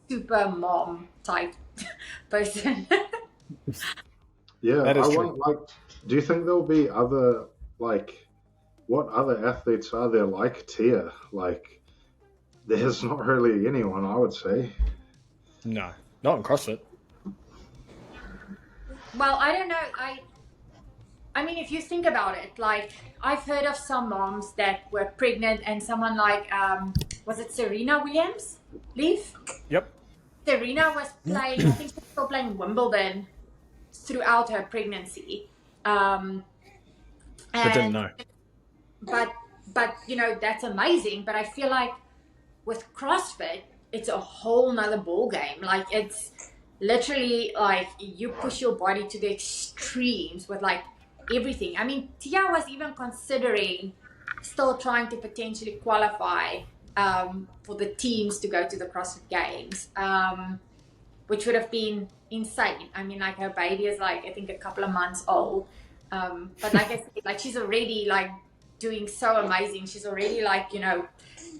super mom type person. Yeah, I want, like, do you think there'll be other, like, what other athletes are there like Tia? Like, there's not really anyone, I would say. No, not in CrossFit. Well, I don't know. I mean, if you think about it, like, I've heard of some moms that were pregnant and someone like, was it Serena Williams? Leaf? Yep. Serena was playing, I think she was still playing Wimbledon throughout her pregnancy. I didn't know. But that's amazing. But I feel like with CrossFit, it's a whole nother ball game. Like, it's literally like you push your body to the extremes with like everything. I mean, Tia was even considering still trying to potentially qualify for the teams to go to the CrossFit Games, which would have been insane. I mean, like, her baby is like, I think, a couple of months old. But like I said, like, she's already like doing so amazing. She's already like,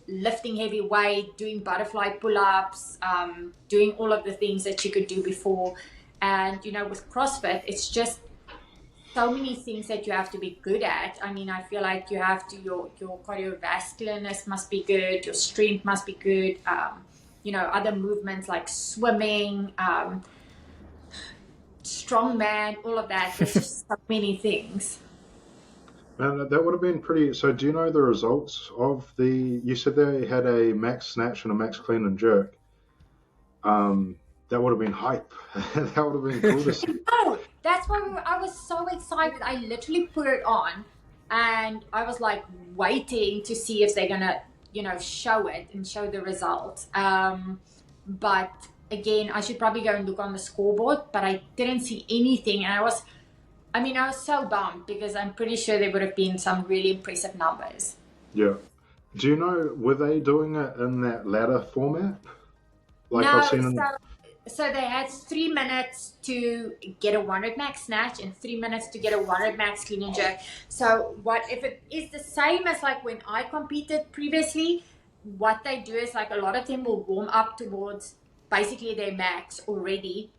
lifting heavy weight, doing butterfly pull-ups, doing all of the things that she could do before. And, with CrossFit, it's just so many things that you have to be good at. I mean, I feel like you have to, your cardiovascularness must be good, your strength must be good, other movements like swimming, strongman, all of that. There's just so many things. Man, that would have been pretty. So, do you know the results of you said they had a max snatch and a max clean and jerk. That would have been hype. That would have been cool to see. Oh, that's why I was so excited. I literally put it on and I was like waiting to see if they're going to, show it and show the results. But again, I should probably go and look on the scoreboard, but I didn't see anything. And I was so bummed because I'm pretty sure there would have been some really impressive numbers. Yeah. Do you know, were they doing it in that ladder format? Like, no, I've seen so they had 3 minutes to get a 100 max snatch and 3 minutes to get a 100 max clean and jerk. So what if it is the same as like when I competed previously, what they do is like a lot of them will warm up towards basically their max already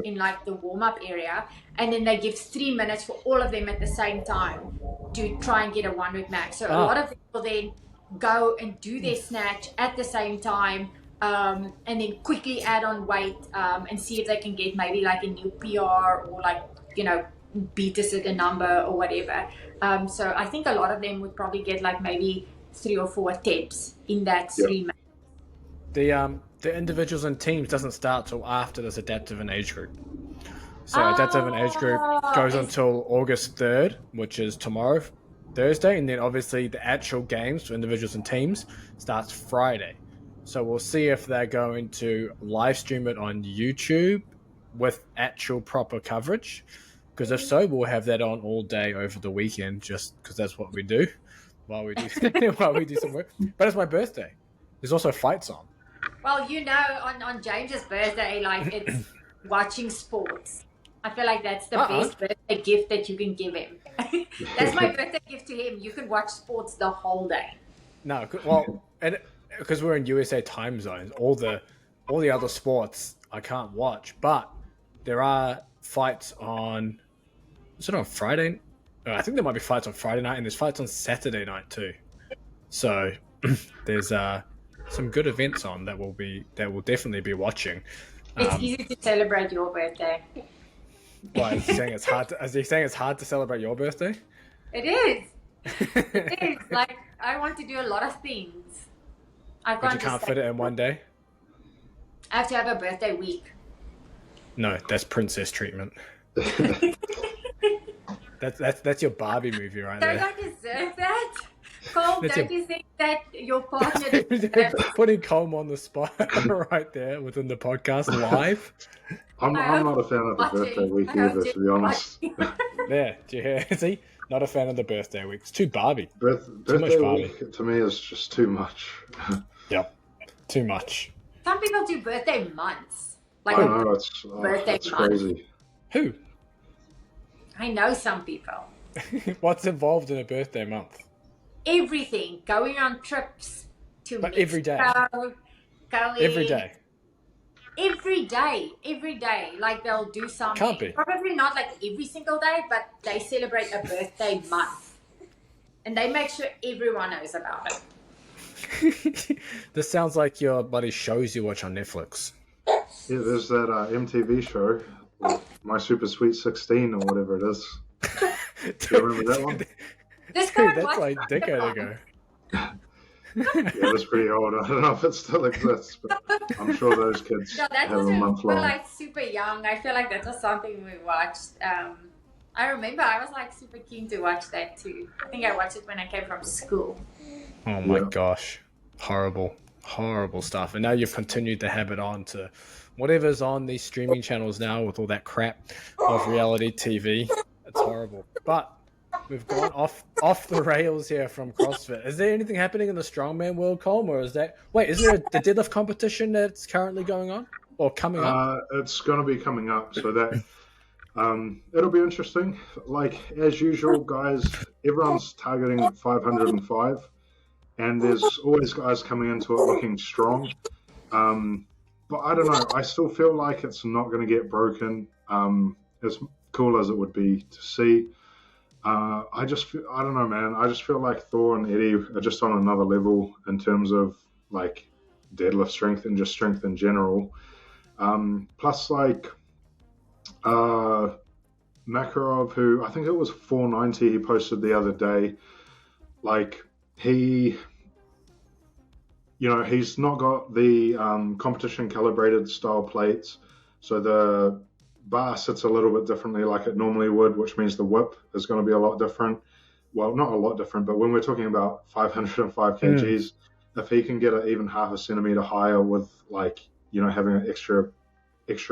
in like the warm-up area, and then they give 3 minutes for all of them at the same time to try and get a 100 max. So a lot of them will then go and do their snatch at the same time, and then quickly add on weight, and see if they can get maybe like a new PR, or like, beat a certain number or whatever. So I think a lot of them would probably get like maybe 3 or 4 attempts in that Yeah. 3 months. The individuals and teams doesn't start till after this adaptive and age group. So adaptive and age group goes until August 3rd, which is tomorrow, Thursday, and then obviously the actual games for individuals and teams starts Friday. So we'll see if they're going to live stream it on YouTube with actual proper coverage. Because if so, we'll have that on all day over the weekend, just because that's what we do while we do some work. But it's my birthday. There's also fights on. Well, on James's birthday, like, it's watching sports. I feel like that's the best birthday gift that you can give him. That's my birthday gift to him. You can watch sports the whole day. No, well, and because we're in USA time zones, all the other sports I can't watch, but there are fights on. Is it on Friday? I think there might be fights on Friday night, and there's fights on Saturday night too. So there's some good events on that we'll definitely be watching. It's easy to celebrate your birthday. Why is he saying it's hard? Is he saying it's hard to celebrate your birthday? It is. It is. Like, I want to do a lot of things. But you can't fit it in one day? I have to have a birthday week. No, that's princess treatment. That's your Barbie movie right there. Don't I deserve that? Cole, don't you think that your partner deserves... Putting Colm on the spot right there within the podcast live. I'm not a fan of the birthday week either, to be honest. Yeah, do you hear? See? Not a fan of the birthday week. It's too Barbie. Too much Barbie. Week, to me, is just too much. Yep. Too much. Some people do birthday months. Like, I know, it's crazy. Who? I know some people. What's involved in a birthday month? Everything. Going on trips to But every day. Every day. Every day. Like, they'll do something. Can't be. Probably not like every single day, but they celebrate a birthday month. And they make sure everyone knows about it. This sounds like your buddy shows you watch on Netflix. Yeah, there's that MTV show, My Super Sweet 16 or whatever it is. Do you remember that one? That's like a decade ago. Yeah, that's pretty old. I don't know if it still exists, but I'm sure those kids have a month long. We were like super young. I feel like that was something we watched. I remember I was like super keen to watch that too. I think I watched it when I came from school. Oh my gosh. Horrible stuff. And now you've continued to have it on to whatever's on these streaming channels now with all that crap of reality TV. It's horrible. But we've gone off the rails here from CrossFit. Is there anything happening in the strongman world, Colm, or is there the deadlift competition that's currently going on or coming up? It's going to be coming up, so that it'll be interesting. Like, as usual, guys, everyone's targeting 505, and there's always guys coming into it looking strong. But I don't know. I still feel like it's not going to get broken. As cool as it would be to see. I don't know, man. I just feel like Thor and Eddie are just on another level in terms of like deadlift strength and just strength in general. Plus, like Makarov, who I think it was 490, he posted the other day. Like he's not got the competition calibrated style plates, so the bar sits a little bit differently like it normally would, which means the whip is going to be a lot different. Well, not a lot different, but when we're talking about 505 kgs, if he can get it even half a centimeter higher with having an extra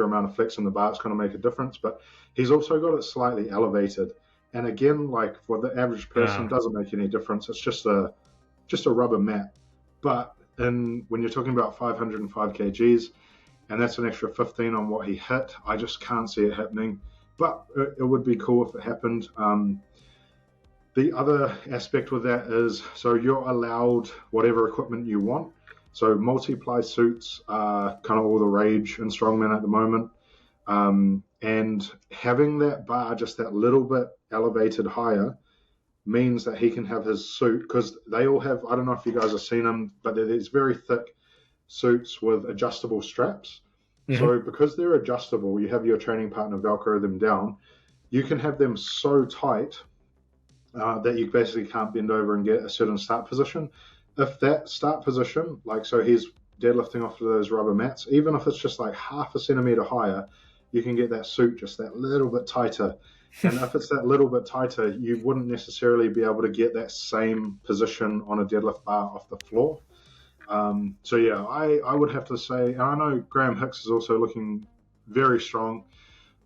amount of flex in the bar, it's going to make a difference. But he's also got it slightly elevated, and again, like for the average person, doesn't make any difference. It's just a rubber mat. But when you're talking about 505 kgs, and that's an extra 15 on what he hit, I just can't see it happening. But it would be cool if it happened. The other aspect with that is, so you're allowed whatever equipment you want. So multiply suits are kind of all the rage in strongman at the moment. And having that bar just that little bit elevated higher means that he can have his suit, because they all have, I don't know if you guys have seen them, but they're these very thick suits with adjustable straps. So because they're adjustable, you have your training partner Velcro them down. You can have them so tight that you basically can't bend over and get a certain start position. If that start position, like so he's deadlifting off of those rubber mats, even if it's just like half a centimeter higher, you can get that suit just that little bit tighter. And if it's that little bit tighter, you wouldn't necessarily be able to get that same position on a deadlift bar off the floor. So yeah, I would have to say, and I know Graham Hicks is also looking very strong,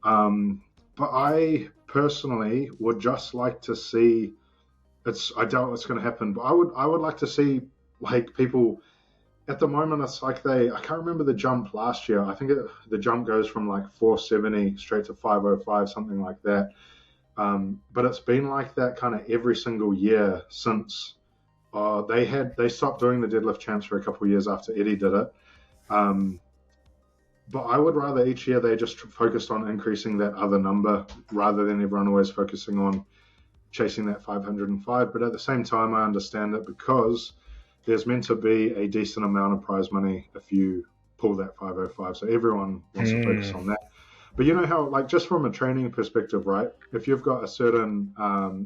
but I personally would just like to see. I doubt it's going to happen, but I would like to see like people. At the moment, it's like I can't remember the jump last year. I think the jump goes from like 470 straight to 505, something like that. But it's been like that kind of every single year since they stopped doing the deadlift champs for a couple of years after Eddie did it. But I would rather each year they just focused on increasing that other number rather than everyone always focusing on chasing that 505. But at the same time, I understand it because there's meant to be a decent amount of prize money if you pull that 505. So everyone wants to focus on that. But you know how, like, just from a training perspective, right? If you've got a certain,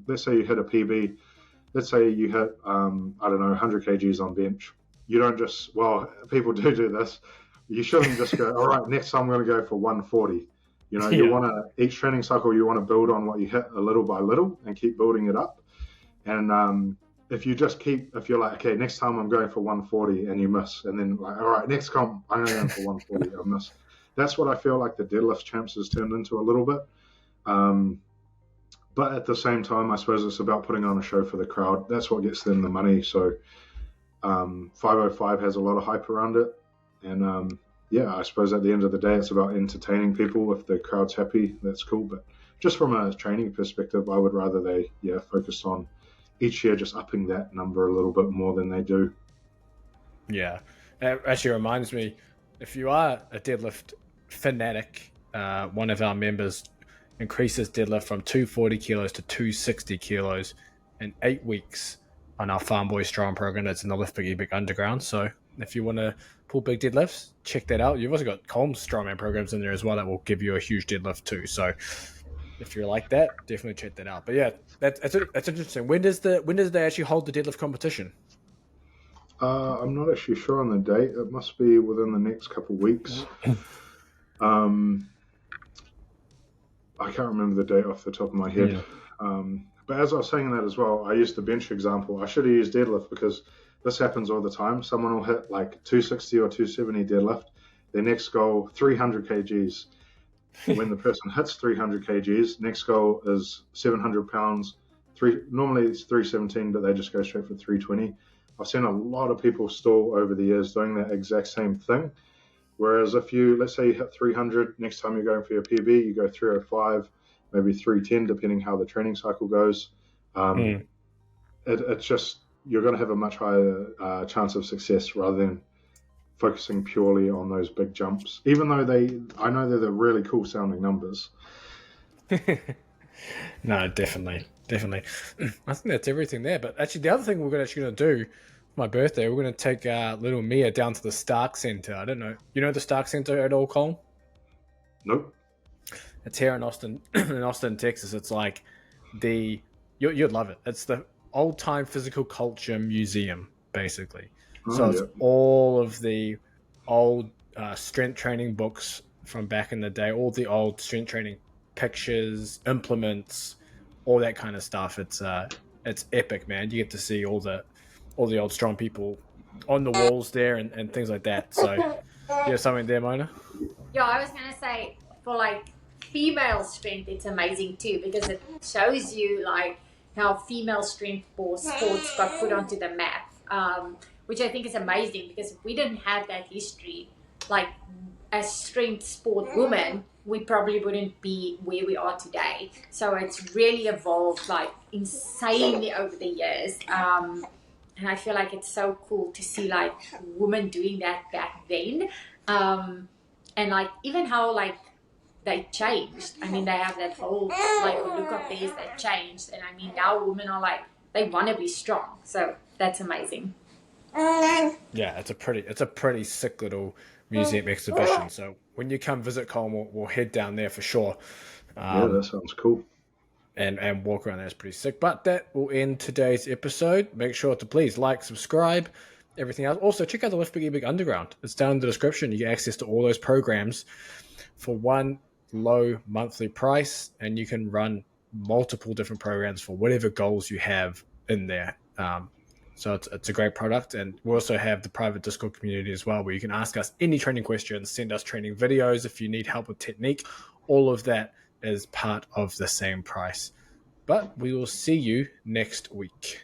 let's say you hit a PB, let's say you hit, I don't know, 100 kgs on bench. You don't just, well, people do this. You shouldn't just go, all right, next time I'm going to go for 140. You know, you want to, each training cycle, you want to build on what you hit a little by little and keep building it up. And if you just if you're like, okay, next time I'm going for 140 and you miss, and then like, all right, next comp, I'm going for 140, I miss. That's what I feel like the deadlift champs has turned into a little bit. But at the same time, I suppose it's about putting on a show for the crowd. That's what gets them the money. So 505 has a lot of hype around it. And yeah, I suppose at the end of the day, it's about entertaining people. If the crowd's happy, that's cool. But just from a training perspective, I would rather they focus on each year just upping that number a little bit more than they do. Yeah. It actually reminds me, if you are a deadlift fanatic, one of our members increases deadlift from 240 kilos to 260 kilos in 8 weeks on our Farm Boy Strong program. That's in the Lift Big Epic Underground. So if you want to pull big deadlifts, check that out. You've also got Colm's Strongman programs in there as well that will give you a huge deadlift too. So if you're like that, definitely check that out. But yeah, that's interesting. When does they actually hold the deadlift competition? I'm not actually sure on the date. It must be within the next couple of weeks. I can't remember the date off the top of my head. Yeah. But as I was saying that as well, I used the bench example. I should have used deadlift because this happens all the time. Someone will hit like 260 or 270 deadlift. Their next goal, 300 kgs. When the person hits 300 kgs, next goal is 700 pounds. Normally it's 317, but they just go straight for 320. I've seen a lot of people stall over the years doing that exact same thing. Whereas if let's say you hit 300, next time you're going for your PB, you go 305, maybe 310, depending how the training cycle goes. It's just, you're going to have a much higher chance of success rather than focusing purely on those big jumps, even though I know they're the really cool sounding numbers. No, definitely. I think that's everything there. But actually, the other thing we're going to do for my birthday, we're going to take little Mia down to the Stark Center. I don't know. You know the Stark Center at all, Colm? Nope. It's here in Austin, Texas. It's like you'd love it. It's the old time physical culture museum, basically. So it's all of the old strength training books from back in the day, all the old strength training pictures, implements, all that kind of stuff. It's epic, man. You get to see all the old strong people on the walls there and things like that. So you have something there, Mona? Yeah, I was gonna say for like female strength, it's amazing too because it shows you like how female strength sports got put onto the map. Which I think is amazing because if we didn't have that history, like as strength sport women, we probably wouldn't be where we are today. So it's really evolved like insanely over the years. And I feel like it's so cool to see like women doing that back then. And like even how like they changed. I mean, they have that whole like look of theirs that changed, and I mean now women are like they want to be strong, so that's amazing. Yeah, it's a pretty sick little museum exhibition. So when you come visit Colin, we'll head down there for sure. Yeah, that sounds cool. And walk around there is pretty sick. But that will end today's episode. Make sure to please like, subscribe, everything else. Also, check out the LBEB Underground. It's down in the description. You get access to all those programs for one low monthly price, and you can run multiple different programs for whatever goals you have in there. So it's a great product. And we also have the private Discord community as well, where you can ask us any training questions, send us training videos if you need help with technique. All of that is part of the same price. But we will see you next week.